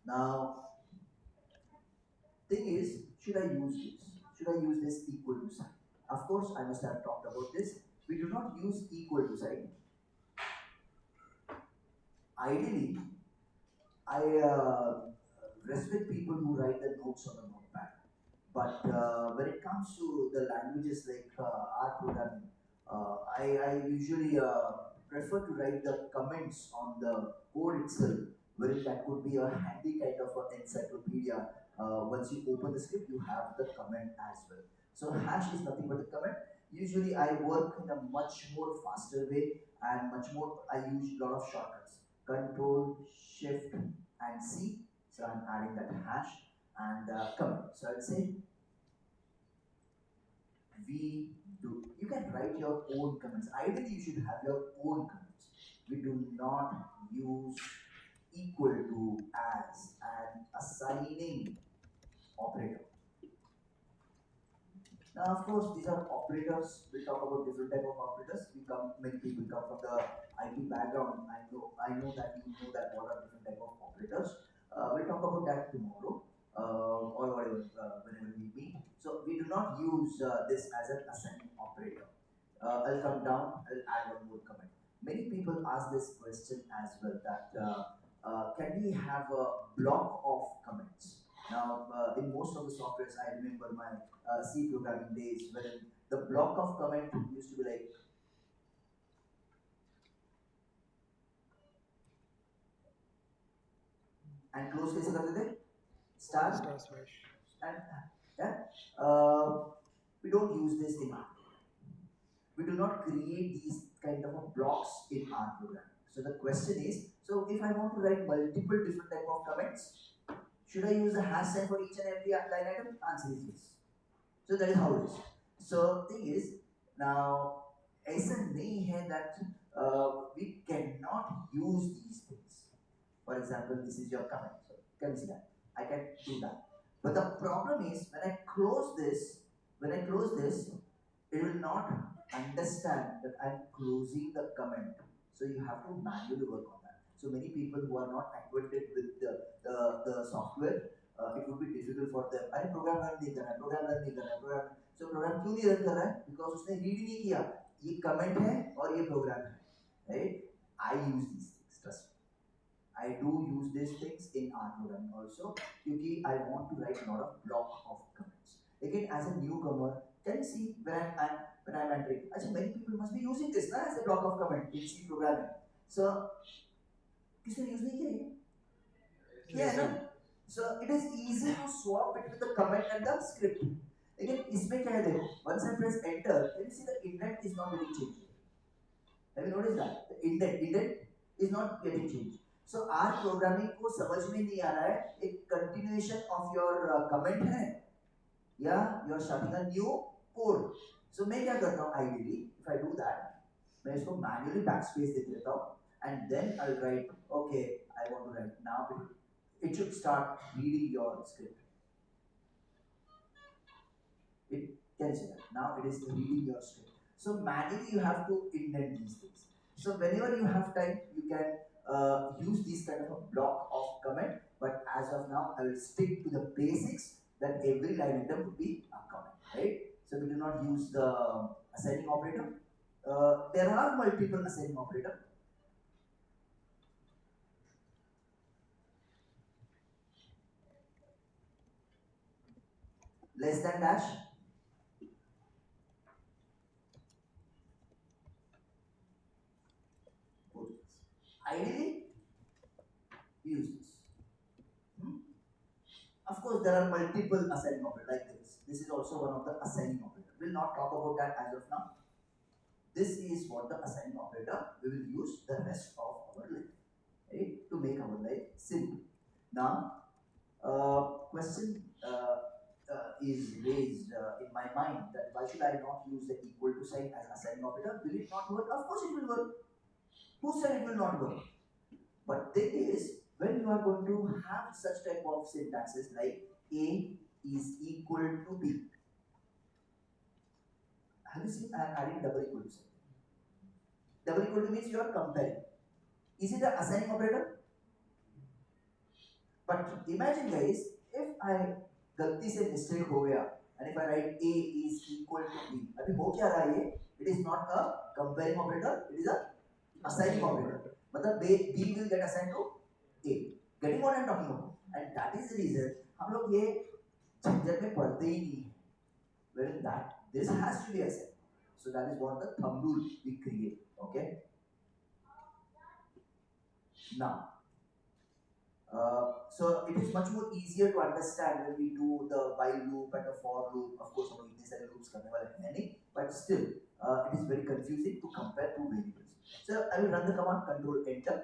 Now, thing is, should I use this? Should I use this equal to sign? Of course, I must have talked about this. We do not use equal to sign. Ideally, I respect people who write the notes on the notepad. But when it comes to the languages like R programming, I usually prefer to write the comments on the code itself, wherein that could be a handy kind of an encyclopedia. Once you open the script, you have the comment as well. So hash is nothing but a comment. Usually, I work in a much more faster way and much more. I use a lot of shortcuts: Control, Shift, and C. So I'm adding that hash and comment. So I'll say we do. You can write your own comments. Ideally, you should have your own comments. We do not use equal to, as, and assigning operator. Now, of course, these are operators. We'll talk about different type of operators. Many people come from the IT background. I know that you know that what are different type of operators. We'll talk about that tomorrow, or whatever, whenever we meet. So we do not use this as an assigning operator. I'll come down. I'll add one more comment. Many people ask this question as well that can we have a block of comments? Now, in most of the softwares, I remember my C programming days when the block of comment used to be like, and close कैसे करते थे? Start Star Smash. and yeah. Uh, we don't use this in our program. We do not create these kind of blocks in our program. So the question is, so if I want to write multiple different type of comments, should I use a hash sign for each and every line item? Answer is yes. So that is how it is. So thing is, now ऐसा नहीं है that we cannot use these things. For example, this is your comment. So can you see that? I can do that. But the problem is when I close this, it will not understand that I'm closing the comment. So you have to manually work on that. So many people who are not acquainted with the software, it would be difficult for them. अरे program run नहीं कर रहा है, program run नहीं कर रहा है, program. So program क्यों नहीं run कर रहा है? Because उसने read ही नहीं किया. ये comment है और ये program है, right? I use these things. Trust me. I do use these things in R programming also क्योंकि I want to write a lot of block of comments. Again, as a newcomer, can you see when I'm entering? Actually, many people must be using this na, as a block of comment in C programming. So, किसने use नहीं किया ये? किया है Yes. ना? So it is easy to swap between the comment and the script. Again, इसमें क्या है देखो? Once I press enter, can you see the indent is not getting changed? Have you noticed that? The indent is not getting changed. So R programming को समझ में नहीं आ रहा है एक continuation of your comment है या you are starting a new code. So मैं क्या करता हूँ ideally if I do that मैं इसको manually backspace दे देता हूँ and then I'll write okay I want to write now it should start reading your script. It can say that. Now it is reading your script. So manually you have to indent these things. So whenever you have time, you can use this kind of a block of comment. But as of now, I will stick to the basics that every line item would be a comment, right? So we do not use the assigning operator. There are multiple assigning operator. Less than dash. Ideally, use this. Hmm? Of course, there are multiple assigning operators like this. This is also one of the assigning operators. We'll not talk about that as of now. This is what the assigning operator we will use the rest of our life, right? To make our life simple. Now, question is raised in my mind that why should I not use the equal to sign as assigning operator? Will it not work? Of course, it will work. Who said it will not work? But thing is, when you are going to have such type of syntaxes like A is equal to B, have you seen I am adding double equal to sign? Double equal to means you are comparing. Is it an assigning operator? But imagine guys, if I गलती से mistake हो गया and if I write A is equal to B, अभी हो क्या रहा है ये? It is not a comparing operator, it is a assigning operator. मतलब B will get assigned to A. Getting what I am talking about? And that is the reason हम लोग ये झंझट में पढ़ते ही नहीं हैं. Wherein that this has to be assigned. So that is what the thumb rule we create. Okay. Now. So it is much more easier to understand when we do the while loop and the for loop. Of course, हम लोग इतने सारे loops करने वाले हैं नहीं, but still it is very confusing to compare two variables. So I will run the command control enter.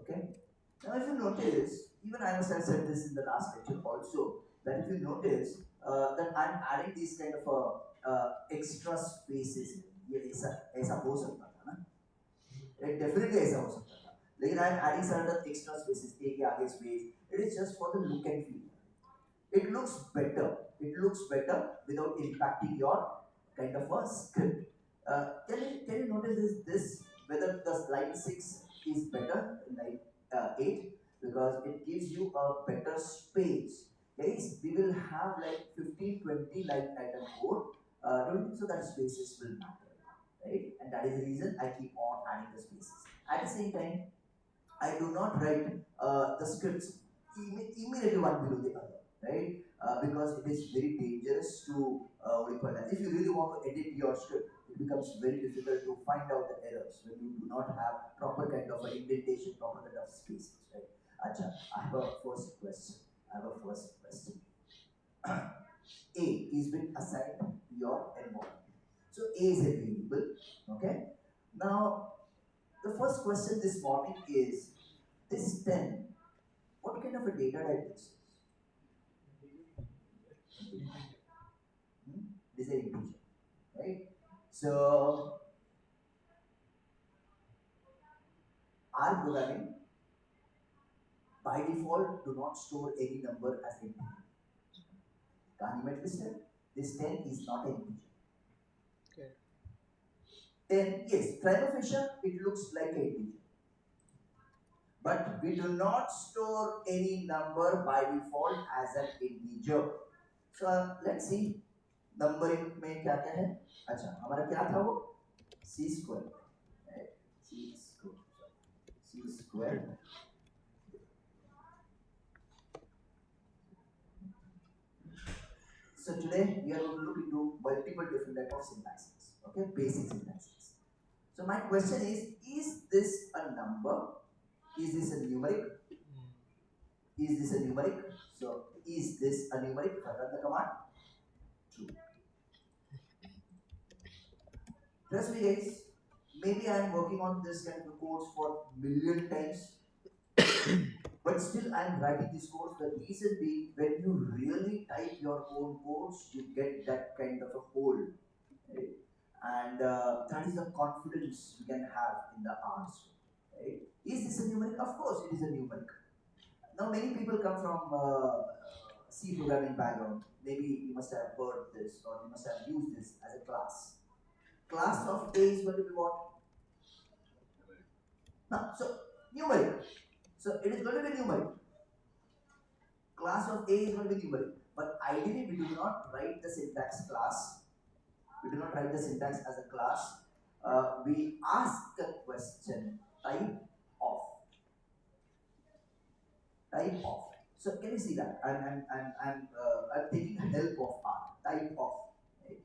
Okay. Now if you notice, even I must have said this in the last lecture also, that if you notice that I am adding these kind of extra spaces. ये ऐसा हो सकता था ना? It definitely ऐसा हो सकता था. लेकिन I am adding certain extra spaces, A के आगे space. It is just for the look and feel. It looks better. It looks better without impacting your kind of a script. Can you notice this whether the line 6 is better than line 8 because it gives you a better space. Guys, we will have like 15-20 line item code. Don't you think so that spaces will matter? Right? And that is the reason I keep on adding the spaces. At the same time, I do not write the scripts immediately one below the other, right? Because it is very dangerous to what do you call that? If you really want to edit your script, it becomes very difficult to find out the errors when you do not have proper kind of indentation, proper kind of spaces, right? Acha, I have a first question. A is been assigned to your environment. So A is a variable. Okay. Now the first question this morning is this 10. What kind of a data type this is? This is an integer, right? So R programming by default do not store any number as integer. Can you twist it? This 10 is not an integer. 10, yes, prima facie it looks like an integer. But we do not store any number by default as an integer. So let's see numbering में क्या क्या है. अच्छा हमारा क्या था वो c square, right? c square. So today we are going to look into multiple different type of syntaxes. Okay, basic syntaxes. So my question is this a number? Is this a numeric? Is this a numeric? So is this a numeric? Run the command. True. Trust me guys, maybe I am working on this kind of codes for million times. But still I am writing these codes. The reason being when you really type your own codes, you get that kind of a hold. Right? And that is the confidence you can have in the R's. Right? Is this a numeric? Of course it is a numeric. Now many people come from C programming background. Maybe you must have heard this or you must have used this as a class. Class of A is going to be what? So numeric. So it is going to be numeric. Class of A is going to be numeric. But ideally we do not write the syntax class. We do not write the syntax as a class. We ask a question type of. So can you see that? I'm taking help of R. Type of. Right?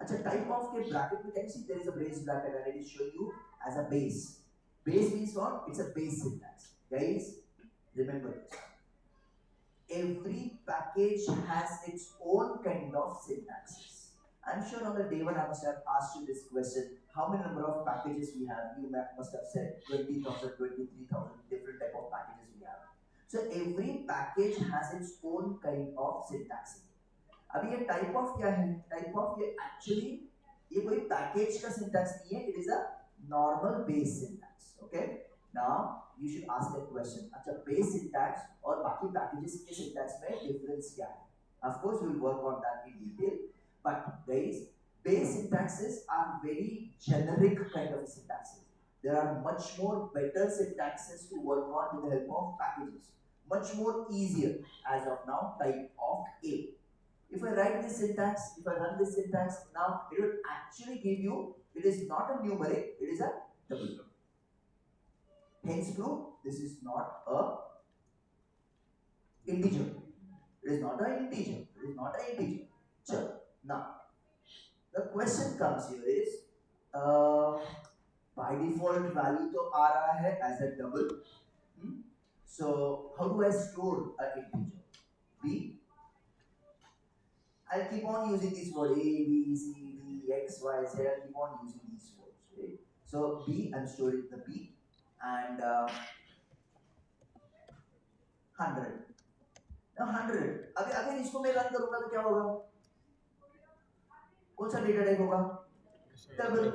Achha, type of के bracket में can you see there is a brace bracket and it is showing you as a base. Base means what? It's a base syntax. Guys, remember this. Every package has its own kind of syntaxes. I'm sure on the day one I must have asked you this question. How many number of packages we have? You must have said 20,000, 23,000 different type of packages we have. So every package has its own kind of syntax. अभी ये type of क्या है? Type of ये actually ये कोई package का syntax नहीं है. It is a normal base syntax. Okay. Now you should ask a question. अच्छा base syntax और बाकी packages के syntax में difference क्या है? Of course we will work on that in detail. But guys, base syntaxes are very generic kind of syntaxes. There are much more better syntaxes to work on with the help of packages. Much more easier as of now, type of A. If I write this syntax, if I run this syntax now, it will actually give you, it is not a numeric, it is a double. Hence proof, this is not a integer. It is not an integer. It is not an integer. Sure. Now, the question comes here is, uh, by default value तो आ रहा है as a double. So how do I store an integer? B. I'll keep on using this word A, B, C, D, X, Y, Z. I'll keep on using these words. Okay? So B, I'm storing the B, and 100. Now 100. अगर इसको मैं run करूँगा तो क्या होगा? कौन सा data type होगा? Double.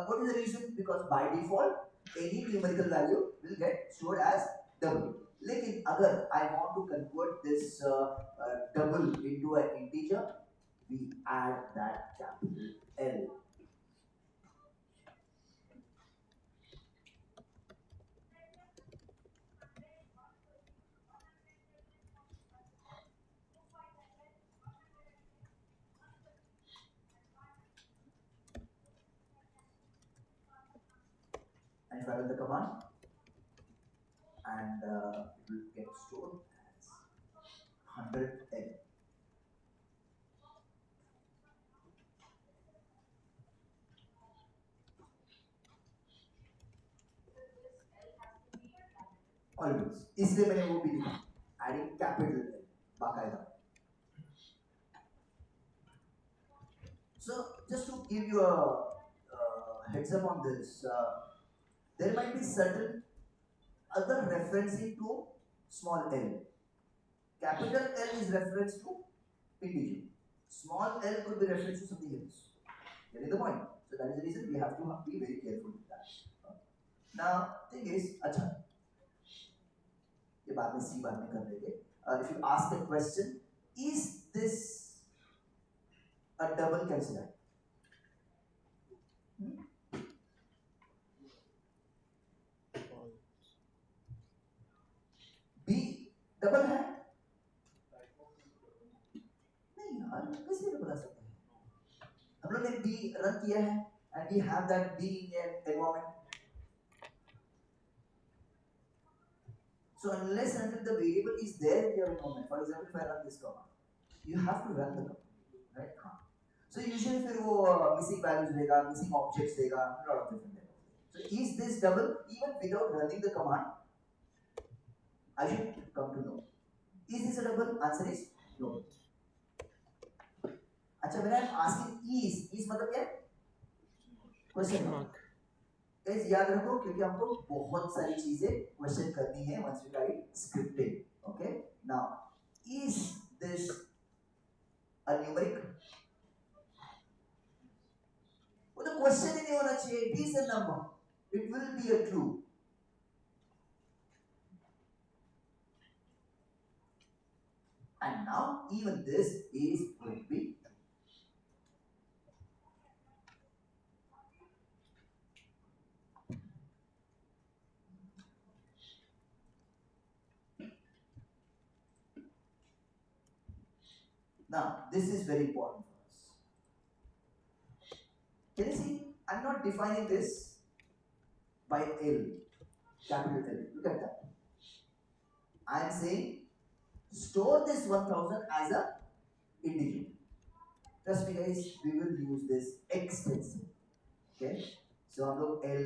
What is the reason? Because by default, any numerical value will get stored as double. लेकिन अगर I want to convert this double into an integer, we add that capital L. And if I run the command, and it will get stored as 100L. Always. इसलिए मैंने वो भी लिखा, adding capital L बाकायदा. So just to give you a heads up on this, there might be certain other referencing to small l. Capital L is reference to integer. Small l could be reference to something else. Getting the point? So that is the reason we have to be very careful with that. Now, thing is, अच्छा, ये बाद में C बाद में कर लेंगे. If you ask the question, is this a double cancel? B double है? नहीं यार, कैसे डबल आ सकता है? हम लोग ने B रन किया है and we have that B in the environment. So unless and until the variable is there in your environment, for example, if I run this command, you have to run the command, right? So usually फिर वो missing values देगा, missing objects देगा, a lot of different things. So is this double? Even without running the command, I should come to know. Is this a double? Answer is no. अच्छा, when I'm asking is मतलब क्या? Question mark. Guys याद रखो क्योंकि हमको बहुत सारी चीजें क्वेश्चन करनी है once we write scripting. Okay. Now, is this a numeric? वो तो क्वेश्चन ही नहीं होना चाहिए. It is a number. It will be a true. And now even this is going to be true. Now this is very important for us. Can you see? I'm not defining this by L, capital L. Look at that. I am saying store this 1000 as a integer. Trust me guys, we will use this extensively. Okay, so हम लोग L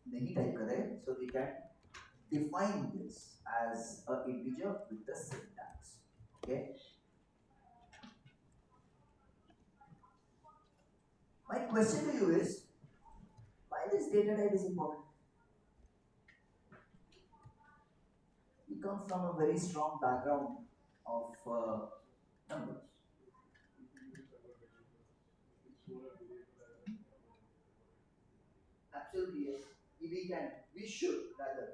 नहीं type कर रहे, so we can define this as a integer with the syntax. Okay. My question to you is, why this data type is important? We come from a very strong background of numbers. Absolutely yes. We can. We should rather.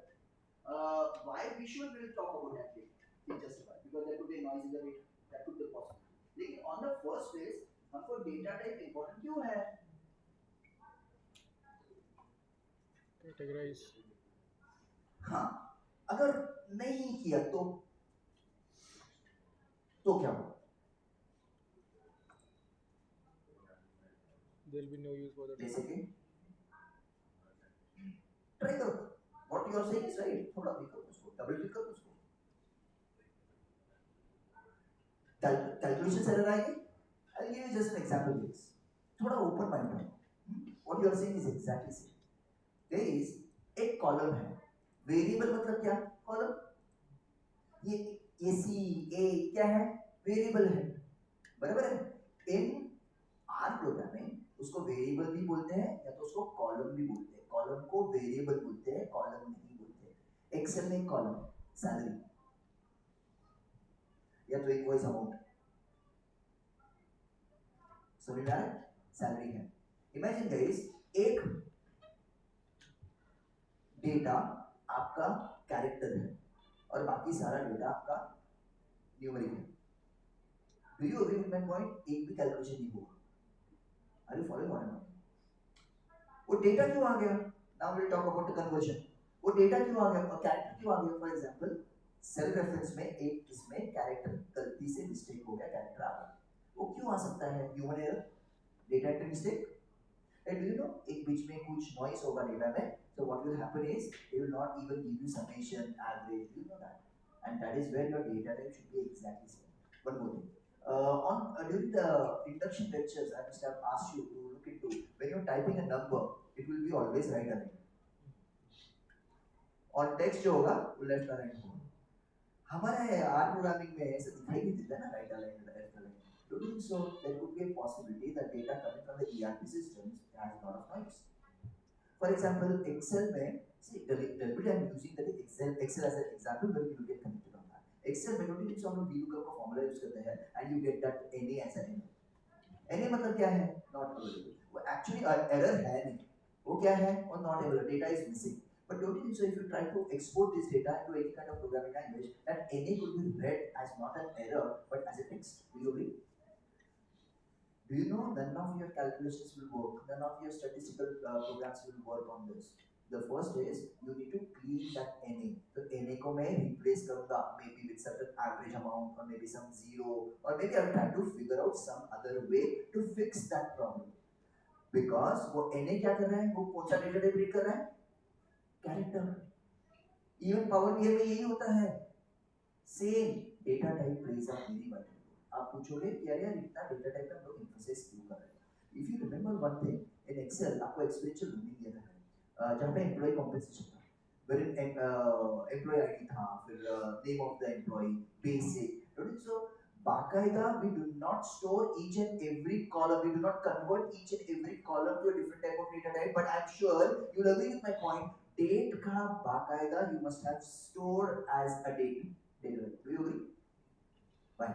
Why we should? We will talk about that later. In just a while, because there could be a noise in the data. That could be possible. लेकिन on the first place, हमको data type important क्यों है? categorize. हाँ, अगर नहीं किया तो क्या होगा? There'll be no use for the जैसे data. कि ट्राई करो, what you are saying is right, थोड़ा भी करो उसको, डबल क्लिक करो उसको, कैलकुलेशन एरर आएगी। I will give you just an example this, थोड़ा ओपन माइंड रहो। What you are saying is exactly same. There is एक कॉलम है, वेरिएबल मतलब क्या? कॉलम। ये सी ए क्या है? वेरिएबल है, बराबर है। इन आर प्रोग्रामिंग उसको वेरिएबल भी बोलते हैं या तो उसको कॉलम भी बोलते हैं। कॉलम को वेरिएबल बोलते हैं, कॉलम नहीं बोलते। एक्सेल में कॉलम सैलरी या तो इनवॉइस अमाउंट, समझ में आ रहा है? सैलरी है। इमेजिन गाइस, एक डेटा आपका कैरेक्टर है और बाकी सारा डेटा आपका न्यूमेरिक है। Do you agree with my point? एक भी कैलकुलेशन नहीं होगा। Are you following what I am? वो डेटा क्यों आ गया? Now will talk about the conversion. वो डेटा क्यों आ गया और कैरेक्टर क्यों आ गया? फॉर एग्जांपल सेल रेफरेंस में एक इसमें कैरेक्टर गलती से मिस्टेक हो गया, कैरेक्टर आ गया। वो क्यों आ सकता है? Human error, data entry mistake. And you know एक बीच में कुछ नॉइस होगा डेटा में, so what will happen is they will not even give you summation, average, you know that, and that is where your data type should be exactly same. One more thing, during the induction lectures I must have asked you to look into, when you're typing a number it will be always right aligned, और text जो होगा वो left align होगा। हमारे R programming में ऐसा दिखाई नहीं देता ना, right align left align. Don't you think so there could be a possibility that data coming from the ERP systems has a lot of noise? For example, Excel में, see deliberately I'm using that Excel as an example where you get connected on that. Excel में don't you think so हम लोग VLOOKUP का formula use करते हैं and you get that NA as an NA. NA मतलब क्या है? Not available. वो actually error है नहीं, वो क्या है? और not available, data is missing. But don't you think so if you try to export this data into any kind of programming language, that NA could be read as not an error but as a text? Do you agree? Do you know none of your calculations will work, none of your statistical programs will work on this? The first is you need to clean that NA. So NA को मैं replace करूँगा maybe with certain average amount or maybe some zero, or maybe I will try to figure out some other way to fix that problem. Because वो NA क्या कर रहा है? वो कौन सा data type read कर रहा है? Character. Even Power BI में यही होता है। Same data type plays a very vital role. आप पूछोगे कि यार इतना डेटा टाइप पे हम लोग एम्फेसिस क्यों कर रहे हैं? If you remember one thing, in Excel आपको एक्सपेरिएंशियल लर्निंग दिया था जहाँ पे एम्प्लॉय कॉम्पेंसेशन था, वेयर इन एम्प्लॉय आईडी था, फिर name of the employee, basic, don't you? So बाकायदा we do not store each and every column, we do not convert each and every column to a different type of data type, but I'm sure you'll agree with my point, date का बाकायदा you must have stored as a date data type. Do you agree? Why?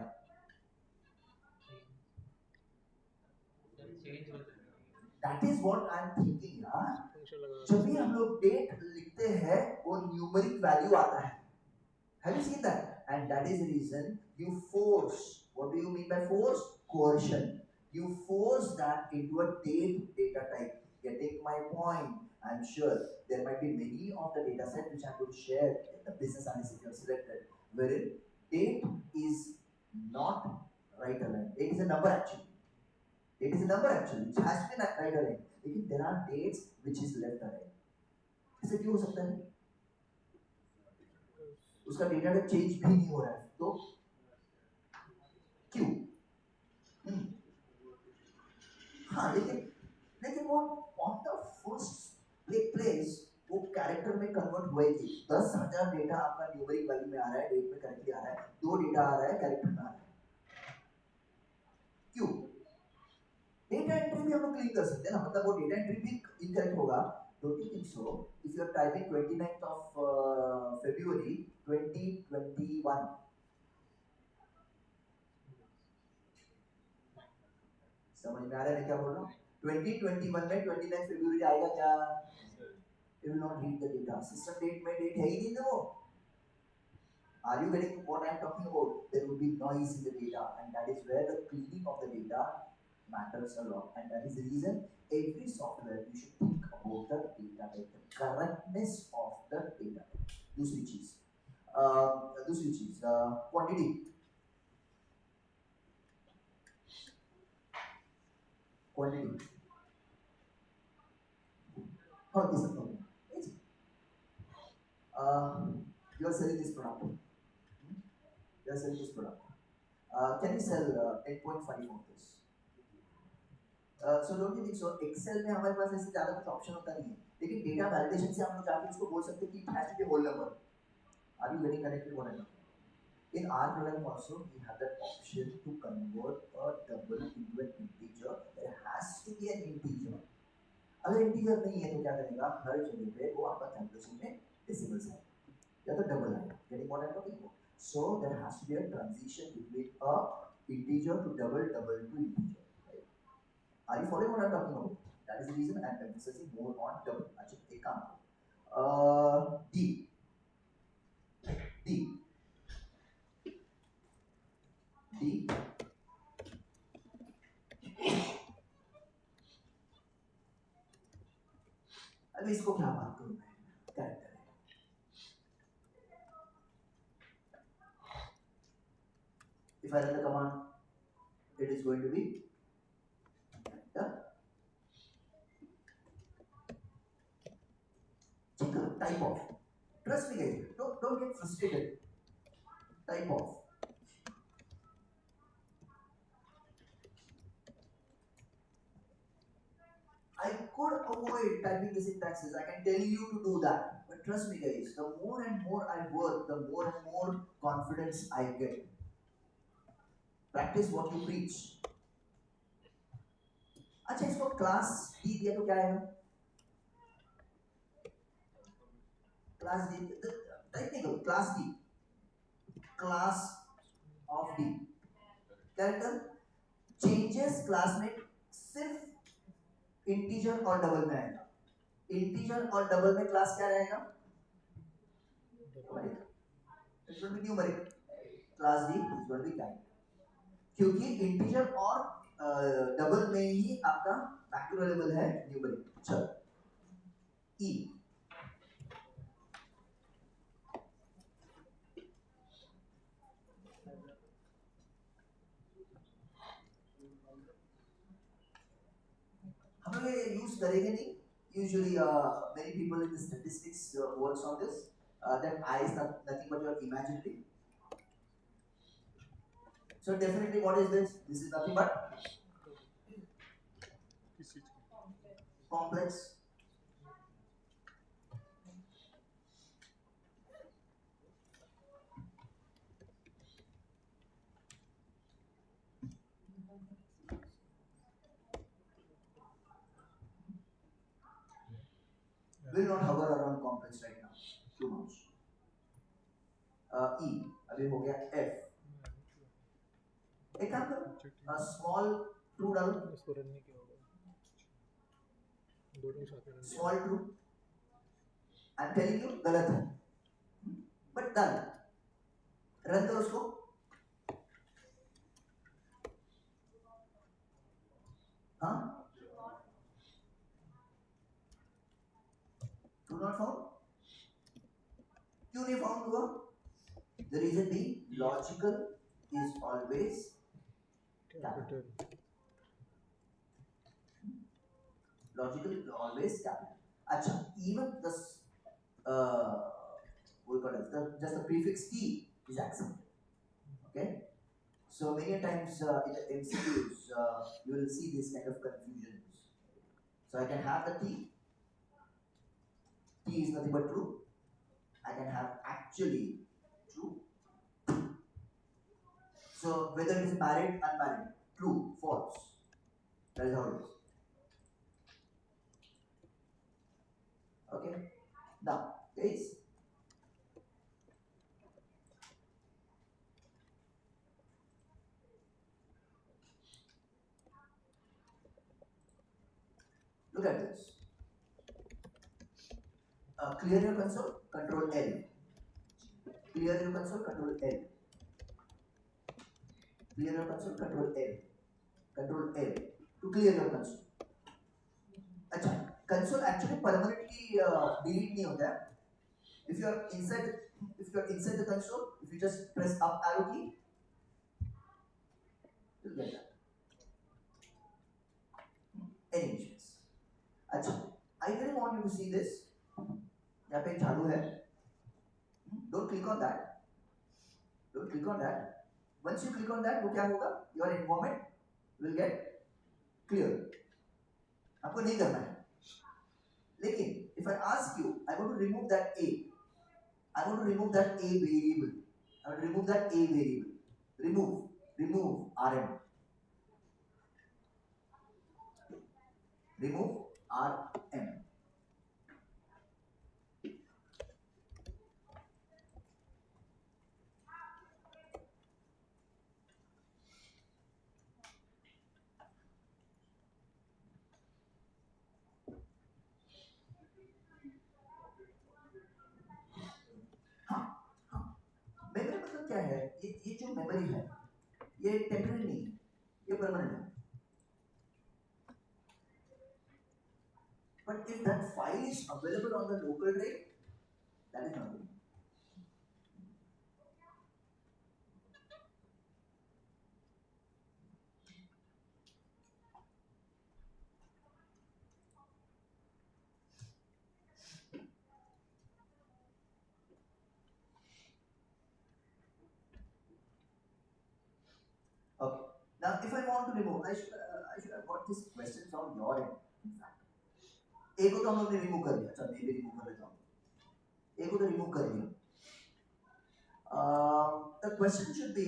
That is what I'm thinking यार। Function लगा जब भी हम लोग date लिखते हैं वो न्यूमेरिक वैल्यू आता है। Have you seen that? And that is the reason you force. What do you mean by force? Coercion. You force that into a data type. Getting my point? I'm sure there might be many of the data set which I'm going to share in the business analysis if you have selected, wherein date is not right aligned. It is a number actually. It is a number actually which has to be right aligned. लेकिन there are dates which is left aligned. ऐसे क्यों हो सकता है? उसका data type change भी नहीं हो रहा है, तो क्यों? हाँ, लेकिन लेकिन वो ऑन द फर्स्ट प्लेस वो कैरेक्टर में कन्वर्ट हुएगी। 10,000 डेटा आपका न्यूमेरिक वैल्यू में आ रहा है, डेट में करेक्टली आ रहा है, 2 डेटा आ रहा है कैरेक्टर में आ रहा है, क्यों? डेटा एंट्री भी हम लोग क्लीन कर सकते हैं ना, मतलब वो डेटा एंट्री भी इनकरेक्ट होगा। Don't you think so? If you are typing 29th of February 2021, समझ में आ रहा है मैं क्या बोल रहा हूँ? 2021 में 29 फरवरी आएगा क्या? It will not read the data. System date में डेट है ही नहीं ना वो। Are you getting what I am talking about? There will be noise in the data, and that is where the cleaning of the data matters a lot, and that is the reason every software you should think about about the data type, the correctness of the data type. दूसरी चीज quantity quantity हाँ किस you are selling this product. You are selling this product. Can you sell 10.5 of this? So don't you think so? Excel में हमारे पास ऐसे ज़्यादा कुछ option होता नहीं है, लेकिन डेटा वैलिडेशन से हम लोग जाके उसको बोल सकते हैं कि it has to be whole number. Are you getting connected one another? In our program also, we have that option to convert a double into an integer. There has to be an integer. अगर integer नहीं है तो क्या करेगा? हर जगह पे वो आपका कैलकुलेशन में डेसिमल्स है या तो डबल आएगा. Getting what I'm talking about? So there has to be a transition between a integer to double, double to integer. Right? Are you following what I'm talking about? That is the reason I'm emphasizing more on double. अच्छा एक काम. D. अभी इसको क्या बात करूं मैं? Character है. If I run the command, it is going to be character. Type of. Trust me guys, don't get frustrated. Type of. I could avoid typing the syntaxes. I can tell you to do that. But trust me guys, the more and more I work, the more and more confidence I get. Practice what you preach. अच्छा इसको class D दिया तो क्या आएगा? Class D technical class D class of D character changes class में सिर्फ integer और double में आएगा. इंटीजर और डबल में क्लास क्या रहेगा? It will be numeric. Class D is going to be kind, क्योंकि इंटीजर और डबल में ही आपका मैक्रो लेवल है न्यूमेरिक. चलो ई हम लोग ये यूज करेंगे नहीं. Usually, many people in the statistics works on this. That I is nothing but your imaginary. So definitely, what is this? This is nothing but complex. Will not hover around complex right now. Too much. E अभी हो गया F. एक काम करो, small true डालो. Small true. I'm telling you गलत है. But done. Run करो उसको. हाँ? True not found? क्यों नहीं found हुआ? The reason being logical is always capital. Logical is always capital. अच्छा, even the what we call it, just the prefix T is accepted. Okay, so many times in the MCQs you will see this kind of confusions. So I can have the T. T is nothing but true. I can have actually true. So whether it is married, unmarried, true, false. That is how it is. Okay. Now, guys. Look at this. Clear your console, Control L. Clear your console, Control L. Clear your console, Control L. Control L to clear your console. अच्छा, console actually permanently delete नहीं होता है. If you are inside the console, if you just press up arrow key, you'll get that. Any missions. अच्छा, I really want you to see this. यहाँ पे झाड़ू है. Don't click on that. Don't click on that. Once you click on that, वो क्या होगा? Your environment will get clear. आपको नहीं करना है. लेकिन if I ask you, I want to remove that A. I want to remove that A variable. I want to remove that A variable. Remove RM. Remove RM. Memory मतलब क्या है? ये जो मेमोरी है, ये टेम्पररी नहीं है, ये परमानेंट है. But if that file is available on the local drive, that is not good. Okay. Now, if I want to remove, I should have got this question from your end. In fact, A को तो हम लोग ने remove कर दिया. चल मैं भी remove कर देता हूँ. A को तो remove कर दिया. The question should be,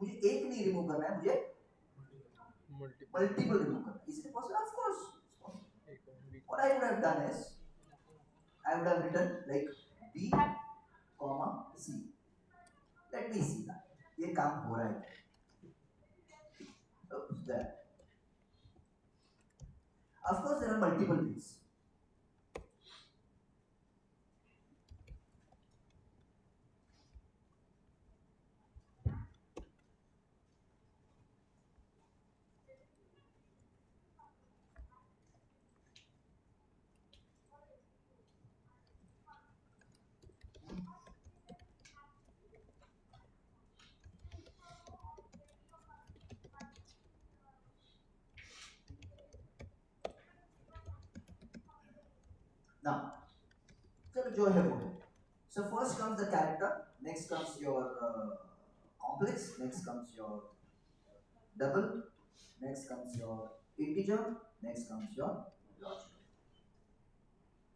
मुझे एक नहीं remove करना है, मुझे multiple remove करना है. Is it possible? Of course. What I would have done is, I would have written like B, C. Let me see that. ये काम हो रहा है. Oops, there. Of course, there are multiple ways. Now, चलो जो है वो है. So first comes the character, next comes your complex, next comes your double, next comes your integer, next comes your logical.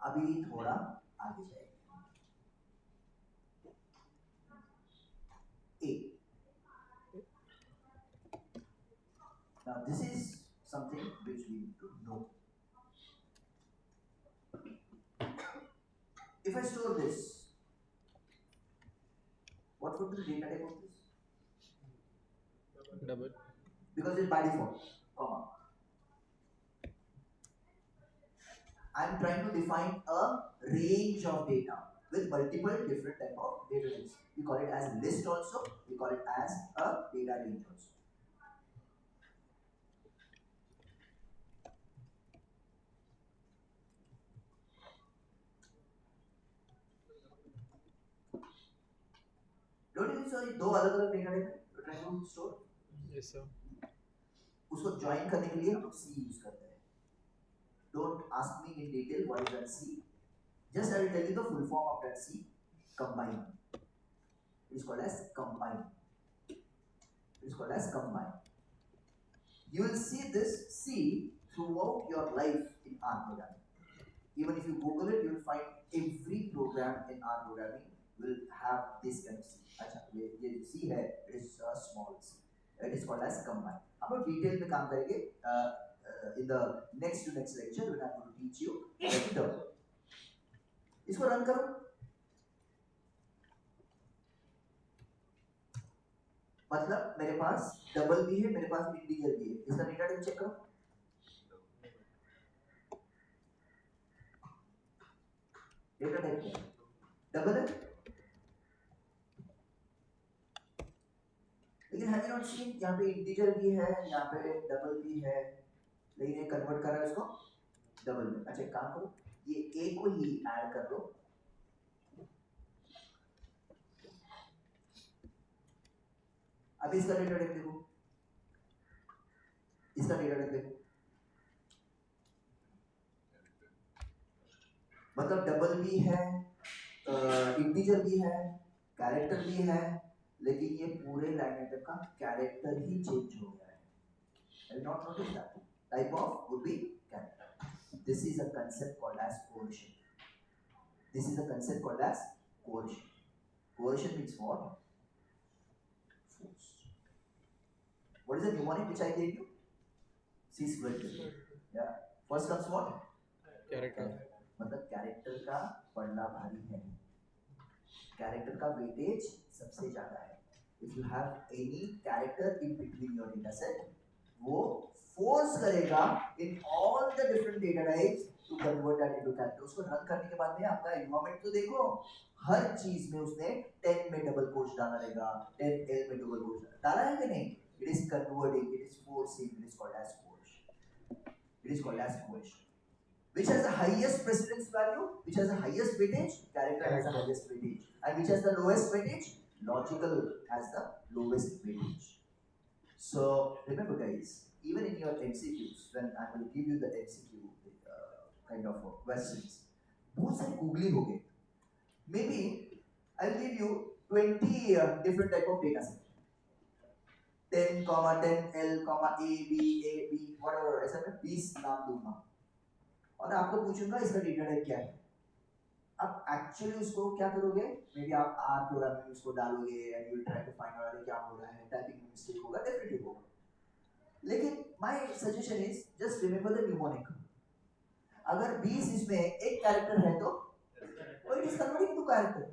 अभी थोड़ा आगे जाएंगे. A. Now this is something which we need to know. If I store this, what would be the data type of this? Double. Because it's by default, comma. I'm trying to define a range of data with multiple different type of data types. We call it as list also, we call it as a data range also. Don't you think so? ये दो अलग अलग data type है trying to store. Yes sir. उसको join करने के लिए हम C यूज करते हैं. Don't ask me in detail what is that C. Just I will tell you the full form of that C. Combine. It is called as combine. It is called as combine. You will see this C throughout your life in R programming. Even if you Google it, you will find every program in R programming will have this kind of C. अच्छा ये जो C है, it is a small C. It is called as combine. हम लोग detail में काम करेंगे in the next lecture when I am going to teach you the term. इसको रन करो. मतलब मेरे पास डबल भी है, मेरे पास इंटीजर भी है. इसका डेटा टाइप चेक करो. डेटा टाइप क्या है? डबल है. लेकिन हैव यू नॉट सीन यहाँ पे इंटीजर भी है, यहाँ पे डबल भी है, लेकिन ये कन्वर्ट कर रहा है इसको डबल में। अच्छा एक काम करो, ये ए को ही ऐड कर दो, अभी इसका डेटा टाइप देखो, इसका डेटा टाइप देखो, मतलब डबल भी है, इंटीजर भी है, कैरेक्टर भी है, लेकिन ये पूरे लाइन आइटम का कैरेक्टर ही चेंज हो गया है। I will not notice that. Type of would be character. This is a concept called as coercion. This is a concept called as coercion. Coercion means what? Force. What is the mnemonic which I gave you? C squared. Yeah. First comes what? Character. मतलब character का पढ़ना भारी है, character का weightage सबसे ज्यादा है। If you have any character in between your data set, वो फोर्स करेगा in all the different data types to convert that into character. उसको रन करने के बाद में आपका एनवायरनमेंट तो देखो, हर चीज में उसने 10 में डबल कोट्स डाला रहेगा, 10 एल में डबल कोट्स डाला है कि नहीं? It is converting, it is forcing, it is called as coerce, it is called as coerce. Which has the highest precedence value, which has the highest weightage? Character has the highest weightage. And which has the lowest weightage? Logical has the lowest weightage. So remember guys, even in your MCQs, when I will give you the MCQ kind of questions, बहुत सारे googling हो गए। Maybe I'll give you 20 different type of data set. 10, 10, L, A, B, whatever, ऐसा मैं 20 नाम दूंगा। और आपको पूछूंगा इसका डेटा टाइप क्या है। अब एक्चुअली उसको क्या करोगे, मे बी आप आर प्रोग्राम में उसको डालोगे and you will try to find out क्या हो रहा है, टाइपिंग में मिस्टेक होगा, डेफिनेटली होगा, लेकिन my suggestion is just remember the mnemonic. अगर 20 इसमें एक कैरेक्टर है तो it is converting to character.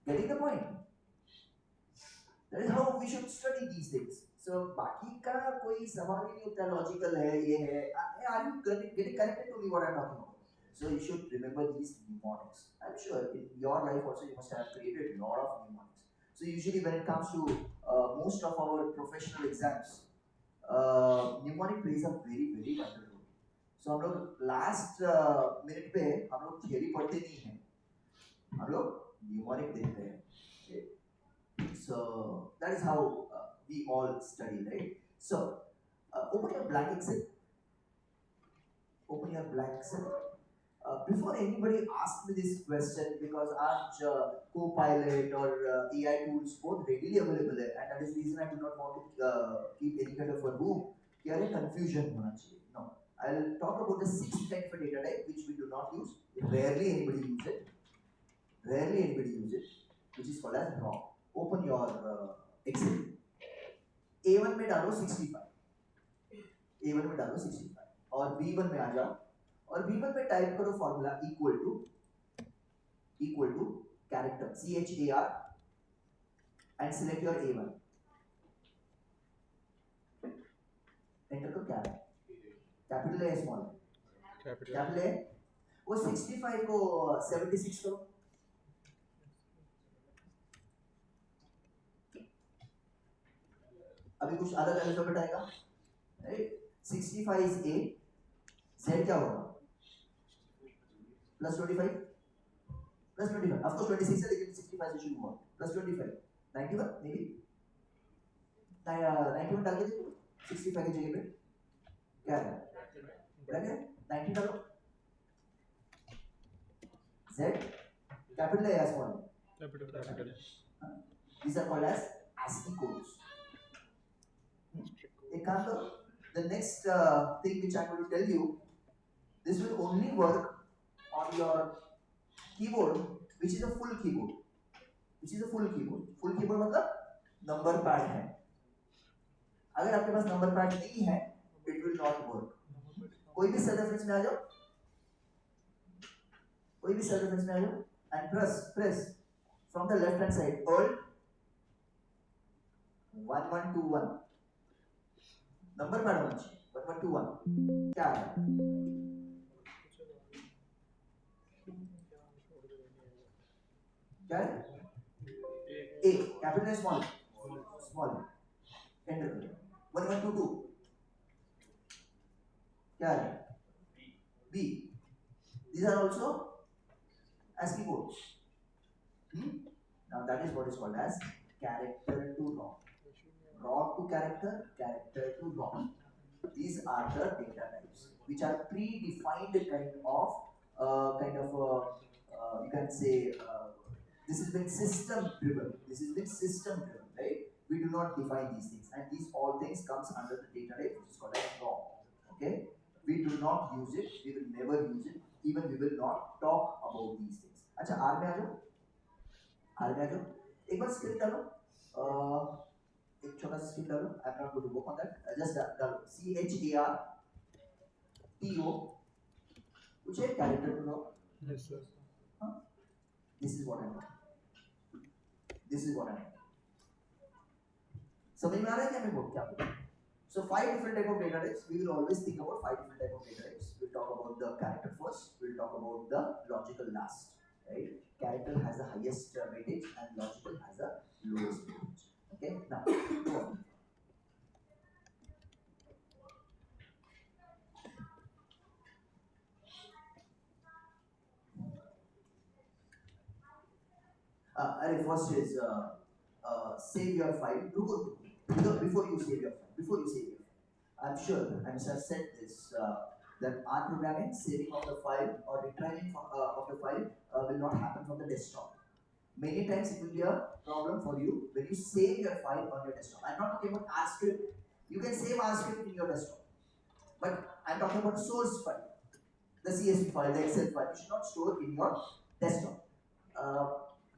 Getting the point? That is how we should study these things. So बाकी का कोई सवाल ही नहीं होता, लॉजिकल है, ये है, are you getting connected to me what I'm talking about? So you should remember these mnemonics. I'm sure in your life also you must have created a lot of mnemonics. So usually when it comes to most of our professional exams, mnemonic plays a very very vital role. So हम लोग last minute पे हम लोग theory पढ़ते नहीं हैं, हम लोग mnemonic देखते हैं। So that is how we all study, right? So open your blank Excel. Open your blank Excel. Before anybody asks me this question, because आज Copilot or AI tools both readily available है, and that is the reason I do not want to keep any kind of a room कि अरे confusion होना चाहिए. No, I'll talk about the 6 type of data type which we do not use. Rarely anybody use it. Rarely anybody use it, which is called as raw. Open your Excel. A1 में डालो 65, A1 में डालो 65 और B1 में आ जाओ और B1 में type करो formula equal to character CHAR and select your A1, enter करो। क्या है? कैपिटल है, स्मॉल है? कैपिटल है। वो 65 को 76 करो, अभी कुछ अलग अल्फाबेट आएगा, राइट? 65 इज A, Z क्या होगा? प्लस 25, प्लस 25, ऑफ कोर्स 26 है लेकिन 65 से शुरू हुआ, प्लस 25, 91 मे बी, 91 डाल के देखो 65 की जगह पे क्या है? क्या है? 90 डालो। Z कैपिटल है या small? Capital. These are called as ASCII codes. एक काम करो, the next thing which I'm going to tell you, this will only work on your keyboard which is a full keyboard. Which is a full keyboard. Full keyboard मतलब number pad है। अगर आपके पास number pad नहीं है, it will not work. कोई भी cell reference में आ जाओ, कोई भी सेल रेफरेंस में आ जाओ and press from the left hand side Alt 1121, number pad होना चाहिए 1121। क्या है? क्या है? A कैपिटल है, स्मॉल? स्मॉल। एंटर करो। 1122 क्या है? B. These are also ASCII codes. Now that is what is called as character to ROM. ROM to character, character to ROM. These are the data types, which are predefined you can say this has been system driven. This has been system driven, right? We do not define these things, and these all things comes under the data type, which is called as ROM. Okay, we do not use it. We will never use it. Even we will not talk about these things. अच्छा are में आ जाओ, are में आ जाओ. एक बार script डालो. एक छोटा सा स्क्रिप्ट डालो. I'm not going to work on that. Just डालो CHARTO. कुछ है character to no. Yes, sir. This is what I know. This is what I know. समझ में आ रहा है क्या मैं बोल क्या बोल रहा हूँ? So 5 different type of data types. We will always think about 5 different type of data types. We'll talk about the character first. We'll talk about the logical last. Right? Character has the highest weightage and logical has the lowest weightage. Okay. Now, go on. First is save your file. Before you save your file, I'm sure I must have said this that R programming, saving of the file or retrieving of the file will not happen from the desktop. Many times it will be a problem for you when you save your file on your desktop. I'm not talking about R script. You can save R script in your desktop, but I'm talking about the source file, the CSV file, the Excel file. You should not store in your desktop.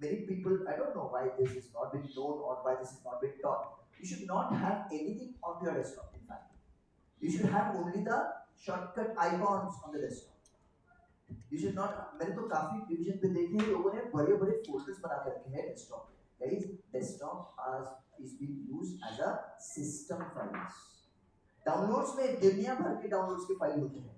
Many people, I don't know why this is not been known or why this is not been taught. You should not have anything on your desktop. In fact, you should have only the shortcut icons on the desktop. You should not. मैंने तो काफी division पे देखे हैं लोगों ने बड़े-बड़े folders बना के रखे हैं डेस्कटॉप पे. Guys, desktop is being used as a system files. Downloads में दुनिया भर के डाउनलोड्स के फाइल होते हैं.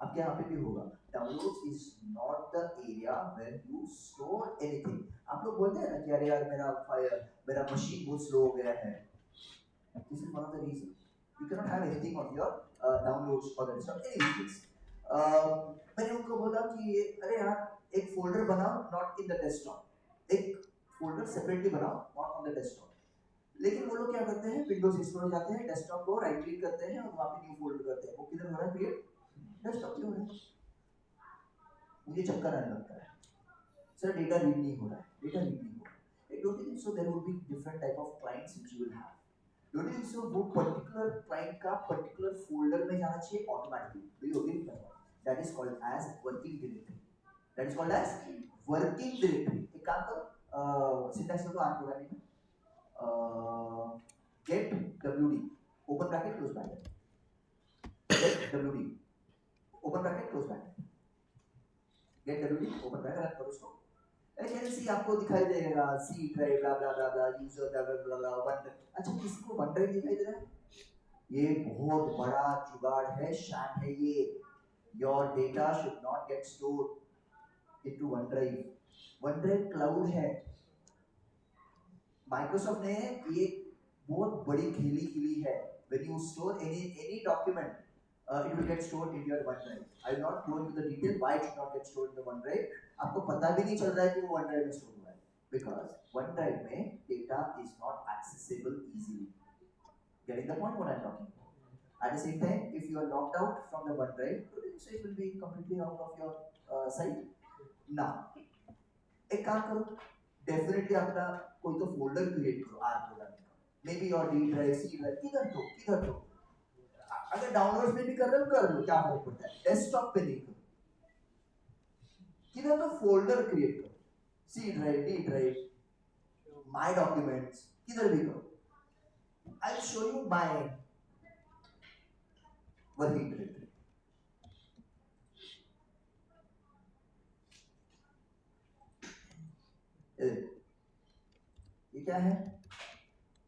आपके यहाँ पे भी होगा. Downloads is not the area where you store anything. आप लोग बोलते हैं ना कि अरे यार मेरा मशीन बहुत स्लो हो गया है. This is one of the reasons. You cannot have anything on your downloads or the desktop. Anyways, मैंने उनको बोला कि अरे यार एक फोल्डर बनाओ not in the desktop. एक फोल्डर सेपरेटली बनाओ not on the desktop. लेकिन वो लोग क्या करते हैं विंडोज इंस्टॉल जाते हैं डेस्कटॉप को राइट क्लिक करते हैं और वहाँ पे न्यू फोल्डर करते हैं. वो किधर हो रहा है क्रिएट डेस्कटॉप पे हो रहा है. मुझे चक्कर आने लगता है. सर डेटा रीड नहीं हो रहा है. डेटा रीड नहीं हो रहा है. Don't you think so? There would be different type of clients which you will have. Don't you think so? वो particular client का particular folder में जाना चाहिए automatically. Do you agree with that? That is called as working directory. That is called as working directory. एक काम करो syntax को आन programming में get wd open bracket close bracket get wd open bracket close bracket get wd open bracket run करो उसको. ऐसे सी आपको दिखाई देगा C drive blah blah blah blah user blah blah blah blah one. अच्छा किसी को वन ड्राइव दिखाई दे रहा है? ये बहुत बड़ा जुगाड़ है, शैम है ये. Your data should not get stored into OneDrive. OneDrive cloud है. माइक्रोसॉफ्ट ने ये बहुत बड़ी खेली है. When you store any document, it will get stored in your OneDrive. I will not go into the detail why it should not get stored in the OneDrive. आपको पता भी नहीं चल रहा है कि वो OneDrive में स्टोर हुआ है. Because OneDrive में data is not accessible easily. Getting the point what I am talking about? At the same time, if you are locked out from the OneDrive, so it will be completely out of your site. Now, एक काम करो, definitely अपना कोई तो folder create करो R programming का. Maybe your D drive, C drive, किधर दो. अगर डाउनलोड्स में भी कर लो क्या फर्क पड़ता है. डेस्कटॉप पे नहीं करो. किधर तो फोल्डर क्रिएट करो. C drive, D drive, my documents, किधर भी करो. I'll show you my working directory. ये क्या है?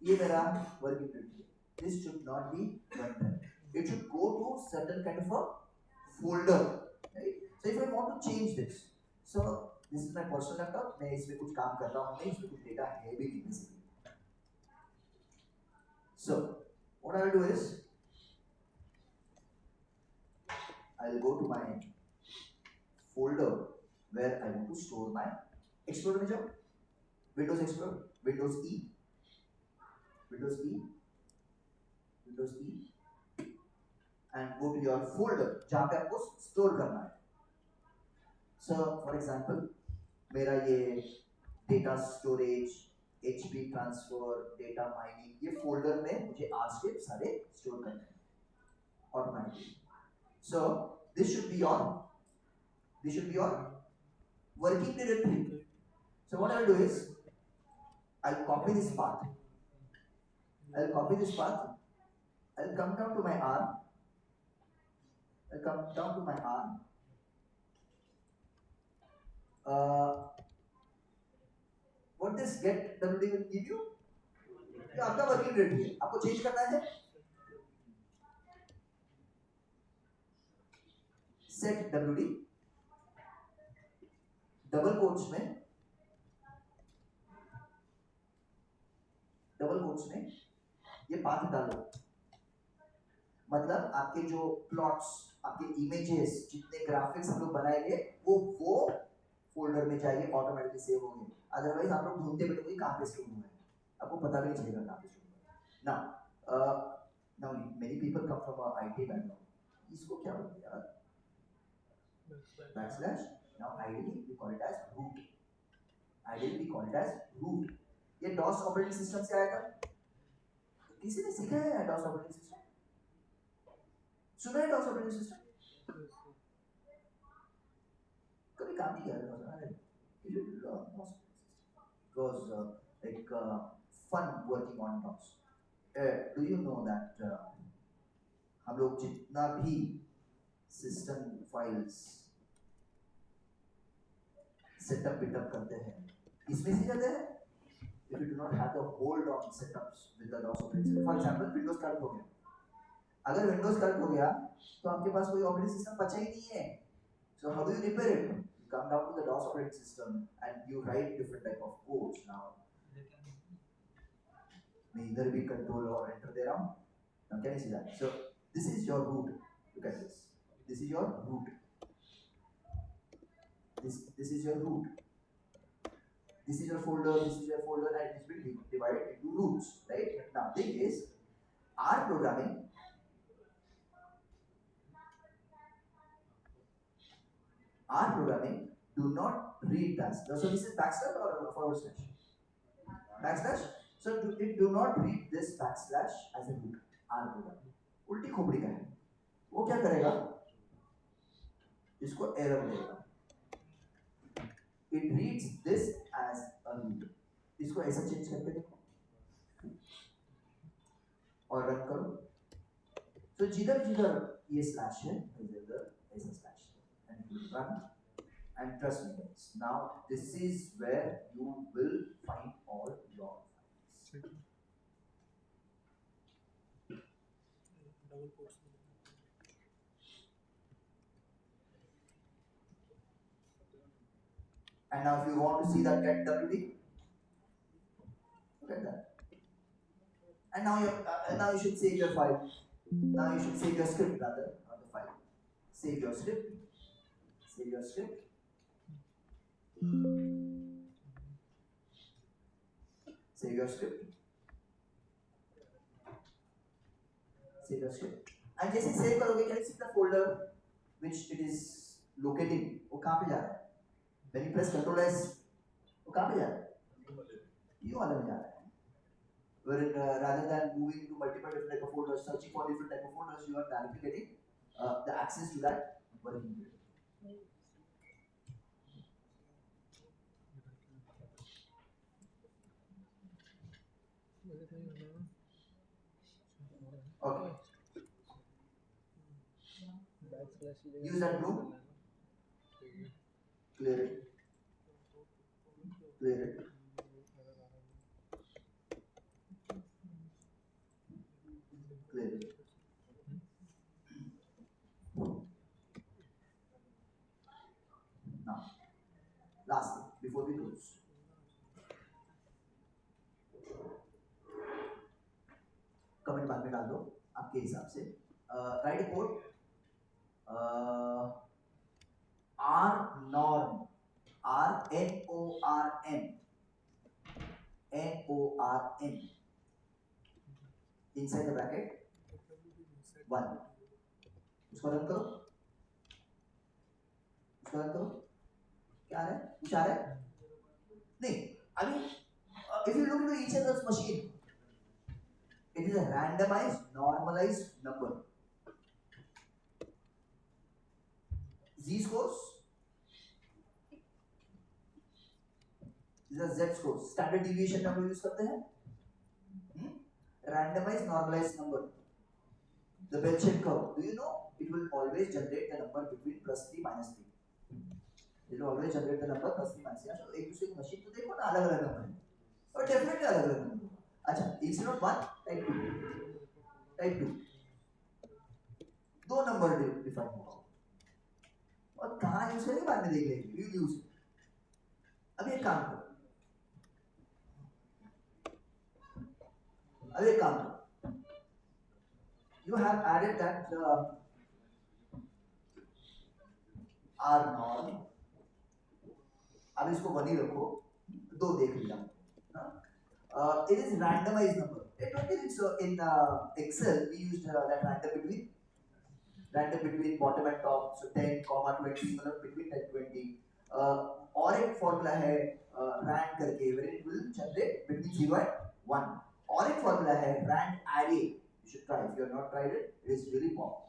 ये मेरा working directory. This should not be OneDrive. It should go to certain kind of a folder. Right? So if I want to change this, so this is my personal laptop. मैं इसमें कुछ काम कर रहा हूँ नहीं, इसमें कुछ डेटा है भी नहीं basically. So what I will do is I will go to my folder where I want to store my Explorer में जाओ, Windows Explorer, Windows E, Windows E, Windows E, and go to your folder जहाँ पे आपको store करना है. So for example, मेरा ये data storage, HP transfer, data mining, ये folder में मुझे R-script सारे store करने हैं automatically. So this should be your working directory. So what I'll do is I'll copy this path. I'll come down to my R. What this get WD will give you? ये आपका working directory है. आपको change करना है. Set WD double quotes में ये path डालो. मतलब आपके जो प्लॉट्स, आपके इमेजेस, जितने ग्राफिक्स हम लोग बनाएंगे वो फोल्डर में जाएंगे, ऑटोमेटिकली सेव होंगे. अदरवाइज आप लोग ढूंढते बैठोगे कहाँ पे स्टोर हुआ है, आपको पता भी नहीं चलेगा कहाँ पे स्टोर हुआ है. Now many people come from a IT background. इसको क्या बोलते हैं यार? Backslash. Now ideally we call it as root. ये DOS ऑपरेटिंग सिस्टम से आया था. किसी ने सीखा है DOS ऑपरेटिंग सिस्टम? सुना है DOS ऑपरेटिंग सिस्टम? कभी काम नहीं किया DOS. It was like fun working on DOS. Do you know that हम लोग जितना भी सिस्टम फाइल्स सेटअप बिटअप करते हैं इसमें से जाते हैं. If you do not have the hold on setups with the DOS operating system, for example, Windows corrupt हो गया. अगर Windows corrupt हो गया तो आपके पास कोई ऑपरेटिंग सिस्टम बचा ही नहीं है. So how do you repair it? You come down to the DOS operating system and you write different type of codes. Now मैं इधर भी कंट्रोल और एंटर दे रहा हूँ. Now can you see that? So this is your root. Look at this. This is your root. This is your root. This is your folder, and it's been divided into roots, right? Now, thing is, R programming do not read that. So this is backslash or forward slash? Backslash. So it do not read this backslash as a root. R programming. उल्टी खोपड़ी का है. वो क्या करेगा? इसको error देगा. It reads this as a root. इसको ऐसा चेंज करके देखो और रन करो. तो जिधर ये स्लैश है इधर ऐसा स्लैश है and you run and trust me guys, now this is where you will find all your files. And now if you want to see that get WD, look at that. And now you should save your file. Now you should save your script rather, not the file. Save your script. Save your script. Save your script. Save your script. And जैसे save करोगे, can you see the folder which it is locating? वो कहाँ पे जा रहा है? When you press Ctrl S, वो कहाँ पे जा रहा है? ये वाले में जा रहा है. Wherein rather than moving to multiple different type of folders, searching for different type of folders, you are directly getting the access to that working directory. Okay. Use that blue. Clear it. Clear it. Clear it. Now, lastly, before we close, comment बाद में डाल दो आपके हिसाब से. Right code R norm, R N O R M, N O R M, inside the bracket 1. इसको run करो, इसको रन करो. क्या आ रहा है? कुछ आ रहा है? नहीं. I mean, if you look into each other's machine, it is a randomized, normalized number. Z scores, these are Z scores. Standard deviation number use करते हैं. Randomized, normalized number. The bell-shaped curve. Do you know it will always generate the number between +3 -3. It will always generate the number +3 -3. So एक दूसरे की machine तो देखो ना अलग-अलग number है. और डेफिनेटली अलग-अलग नंबर. अच्छा, instead of 1, type 2. Type 2. दो नंबर डिफाइन होगा. और कहाँ यूज करेंगे बाद में देख लेंगे. You use. अब एक काम करो. You have added that R norm. अब इसको 1 ही रखो. 2 देख लिया. It is randomized number. It is in Excel we used that random between bottom and top. So 10, 20 मतलब between 10 20. और एक फॉर्मूला है rand करके where it will generate between 0 and 1. और एक फॉर्मूला है rand array. You should try. If you have not tried it, it is really popular.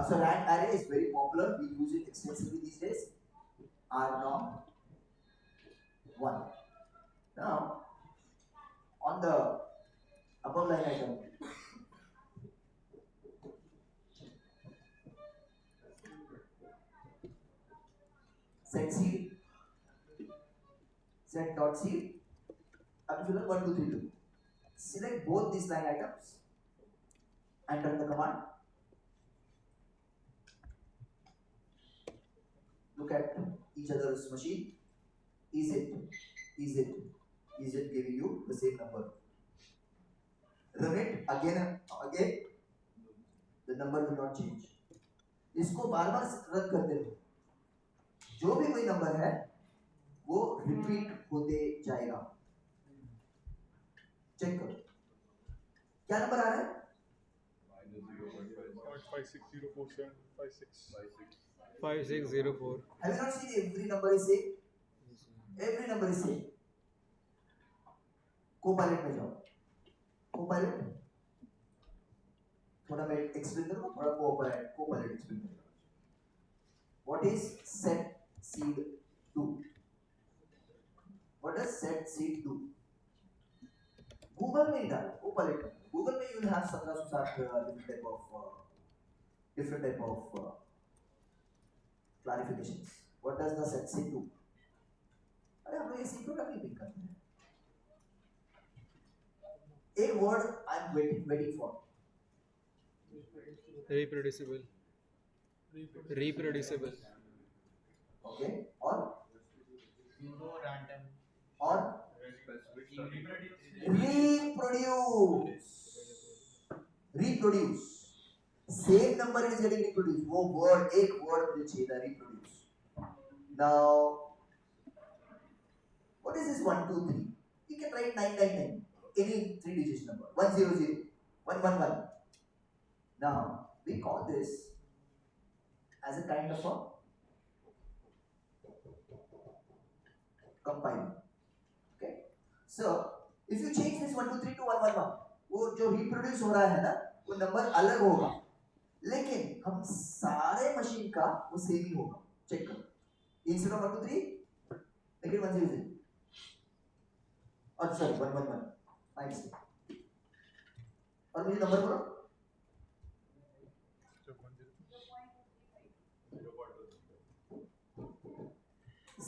So rand array is very popular. We use it extensively these days. R norm 1. Now, on the above line item, set seed, set dot seed. Up to 1 2 3 2. Select both these line items and run the command. Look at each other's machine. Is it giving you the same number? Run it again and again. The number will not change. इसको बार-बार run करते रहो. जो भी कोई number है वो repeat होते जाएगा. चेक करो. क्या नंबर आ रहा है? -560475656004. Have you not seen every number is same? Every number is same. Copilot में जाओ. Copilot. थोड़ा मैं एक्सप्लेन करूँगा. थोड़ा Copilot एक्सप्लेन करूँगा. What is set seed do? What does set seed do? Google में डाल. Copilot. Google में you will have 17 different type of clarifications. What does the set seed do? अरे हम लोग ये सीखो ना नहीं करते हैं. एक word I'm waiting for. Reproducible. Okay. और random और reproduce. Same number is getting reproduced. वो word एक word मुझे चाहिए था reproduce. Now, what is this 1 2 3? You can write 999. Any 3 digit number. 100 111. Now we call this as a kind of a compiler. Okay. So if you change this 1 2 3 to 111, वो जो reproduce हो रहा है ना वो नंबर अलग होगा. लेकिन हम सारे मशीन का वो सेम ही होगा. चेक करो. Instead of 1 2 3, make it 100. और sorry 111. Nice. और मुझे नंबर बोलो.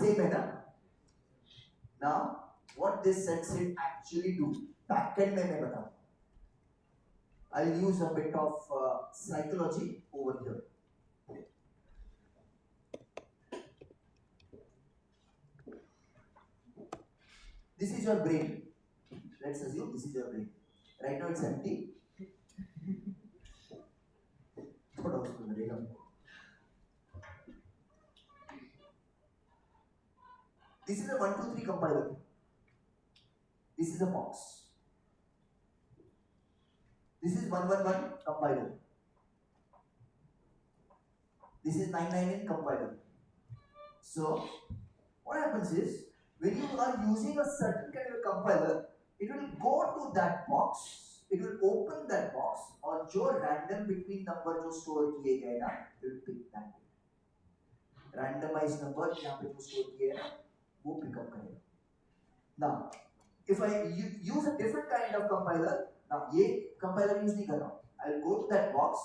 Same है ना? Now, what this set seed actually do? Backend में मैं बताऊँ. I'll use a bit of psychology over here. This is your brain. Let's assume this is your brain. Right now it's empty. थोड़ा उसको करेगा This is a 1, 2, 3 compiler. This is a box. This is 111 compiler. This is 999 compiler. So what happens is when you are using a certain kind of compiler, it will go to that box, it will open that box और जो random between number जो store किए गए ना, it will pick that. Randomized number यहाँ पे जो store किए ना, वो pick up करेगा. Now, if I use a different kind of compiler, now ये compiler use नहीं कर रहा हूँ. I'll go to that box,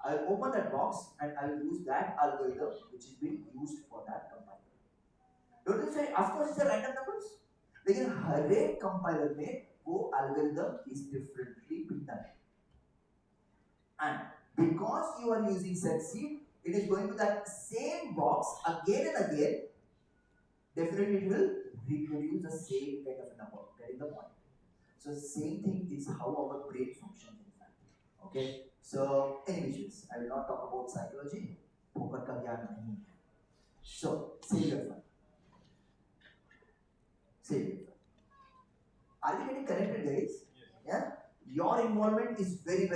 I'll open that box and I'll use that algorithm which is being used for that compiler. Don't you say, of course it's a random numbers, लेकिन हर एक compiler में वो algorithm is differently being done. And because you are using setseed, it is going to that same box again and again. Definitely it will reproduce the same kind of number. Getting the point? So same thing is how our brain functions in fact. Okay. So anyways, I will not talk about psychology. Poker का ज्ञान नहीं है. So cellular fun. Cellular fun. Are we getting connected, guys? Yeah. Your involvement is very